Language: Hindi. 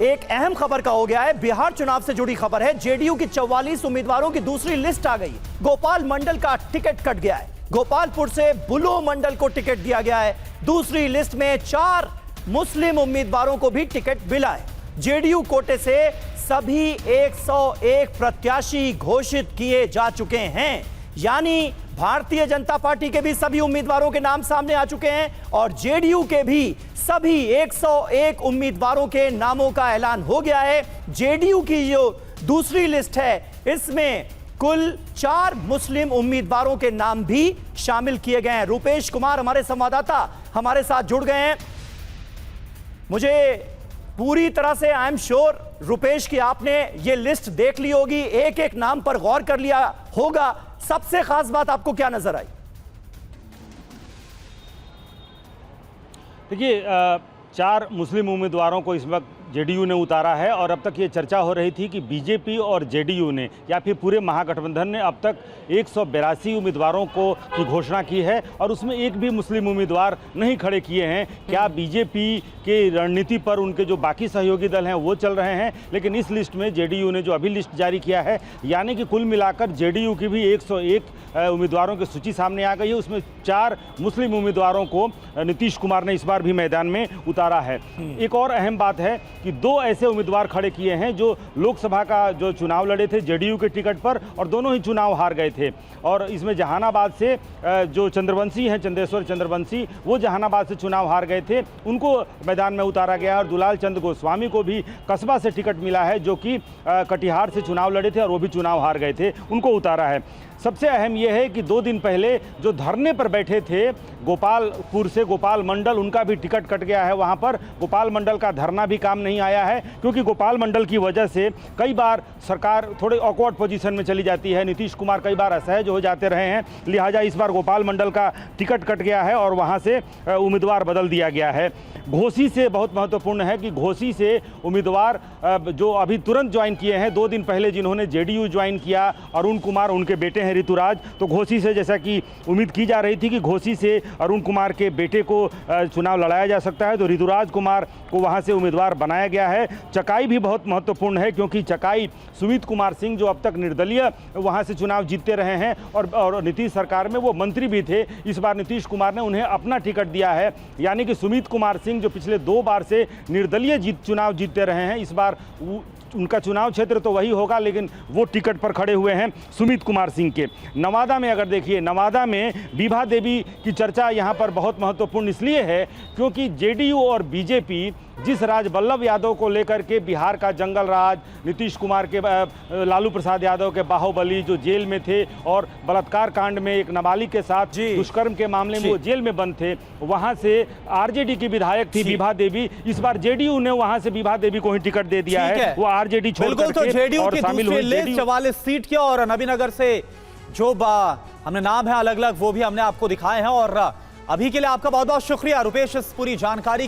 एक अहम खबर का हो गया है। बिहार चुनाव से जुड़ी खबर है। जेडीयू की 44 उम्मीदवारों की दूसरी लिस्ट आ गई। गोपाल मंडल का टिकट कट गया है। गोपालपुर से बुलो मंडल को टिकट दिया गया है। दूसरी लिस्ट में 4 मुस्लिम उम्मीदवारों को भी टिकट मिला है। जेडीयू कोटे से सभी 101 प्रत्याशी घोषित किए जा चुके हैं, यानी भारतीय जनता पार्टी के भी सभी उम्मीदवारों के नाम सामने आ चुके हैं और जेडीयू के भी सभी 101 उम्मीदवारों के नामों का ऐलान हो गया है। जेडीयू की जो दूसरी लिस्ट है, इसमें कुल 4 मुस्लिम उम्मीदवारों के नाम भी शामिल किए गए हैं। रूपेश कुमार हमारे संवाददाता हमारे साथ जुड़ गए हैं। मुझे पूरी तरह से आई एम श्योर रूपेश कि आपने ये लिस्ट देख ली होगी, एक एक नाम पर गौर कर लिया होगा। सबसे खास बात आपको क्या नजर आई? देखिए, 4 मुस्लिम उम्मीदवारों को इस वक्त जेडीयू ने उतारा है और अब तक ये चर्चा हो रही थी कि बीजेपी और जेडीयू ने या फिर पूरे महागठबंधन ने अब तक 182 उम्मीदवारों की घोषणा की है और उसमें एक भी मुस्लिम उम्मीदवार नहीं खड़े किए हैं। क्या बीजेपी की रणनीति पर उनके जो बाकी सहयोगी दल हैं वो चल रहे हैं? लेकिन इस लिस्ट में जेडीयू ने जो अभी लिस्ट जारी किया है, यानी कि कुल मिलाकर जेडीयू की भी 101 उम्मीदवारों की सूची सामने आ गई है। उसमें 4 मुस्लिम उम्मीदवारों को नीतीश कुमार ने इस बार भी मैदान में उतारा है। एक और अहम बात है कि 2 ऐसे उम्मीदवार खड़े किए हैं जो लोकसभा का जो चुनाव लड़े थे जेडीयू के टिकट पर और दोनों ही चुनाव हार गए थे। और इसमें जहानाबाद से जो चंद्रवंशी हैं, चंदेश्वर चंद्रवंशी, वो जहानाबाद से चुनाव हार गए थे, उनको मैदान में उतारा गया है। और दुलाल चंद गोस्वामी को भी कस्बा से टिकट मिला है, जो कि कटिहार से चुनाव लड़े थे और वो भी चुनाव हार गए थे, उनको उतारा है। सबसे अहम यह है कि 2 दिन पहले जो धरने पर बैठे थे गोपालपुर से गोपाल मंडल, उनका भी टिकट कट गया है। वहां पर गोपाल मंडल का धरना भी काम नहीं आया है, क्योंकि गोपाल मंडल की वजह से कई बार सरकार थोड़े ऑकवर्ड पोजीशन में चली जाती है। नीतीश कुमार कई बार असहज हो जाते रहे हैं, लिहाजा इस बार गोपाल मंडल का टिकट कट गया है और वहां से उम्मीदवार बदल दिया गया है। घोसी से बहुत महत्वपूर्ण है कि घोसी से उम्मीदवार जो अभी तुरंत ज्वाइन किए हैं, 2 दिन पहले जिन्होंने जेडीयू ज्वाइन किया, अरुण कुमार, उनके बेटे हैं ऋतुराज, तो घोसी से जैसा कि उम्मीद की जा रही थी कि घोसी से अरुण कुमार के बेटे को चुनाव लड़ाया जा सकता है, तो ऋतुराज कुमार को वहां से उम्मीदवार बनाया गया है। चकाई भी बहुत महत्वपूर्ण है, क्योंकि चकाई सुमित कुमार सिंह, जो अब तक निर्दलीय वहां से चुनाव जीतते रहे हैं और नीतीश सरकार में वो मंत्री भी थे, इस बार नीतीश कुमार ने उन्हें अपना टिकट दिया है। यानी कि सुमित कुमार सिंह जो पिछले 2 बार से निर्दलीय चुनाव जीतते रहे हैं, इस बार उनका चुनाव क्षेत्र तो वही होगा, लेकिन वो टिकट पर खड़े हुए हैं सुमित कुमार सिंह के। नवादा में अगर देखिए, नवादा में विभा देवी की चर्चा यहाँ पर बहुत महत्वपूर्ण इसलिए है क्योंकि जेडीयू और बीजेपी जिस राज वल्लभ यादव को लेकर के बिहार का जंगल राज, नीतीश कुमार के लालू प्रसाद यादव के बाहुबली जो जेल में थे और बलात्कार कांड में एक नाबालिग के साथ दुष्कर्म के मामले में वो जेल में बंद थे, वहां से आरजेडी की विधायक थी विभा देवी। इस बार जेडीयू ने वहां से विभा देवी को ही टिकट दे दिया है, वो आरजेडी छोड़ करके और शामिल हुई 44 सीट के। और नबीनगर से जो हमने नाम है अलग अलग, वो भी हमने आपको दिखाए हैं। और अभी के लिए आपका बहुत बहुत शुक्रिया रूपेश, इस पूरी जानकारी के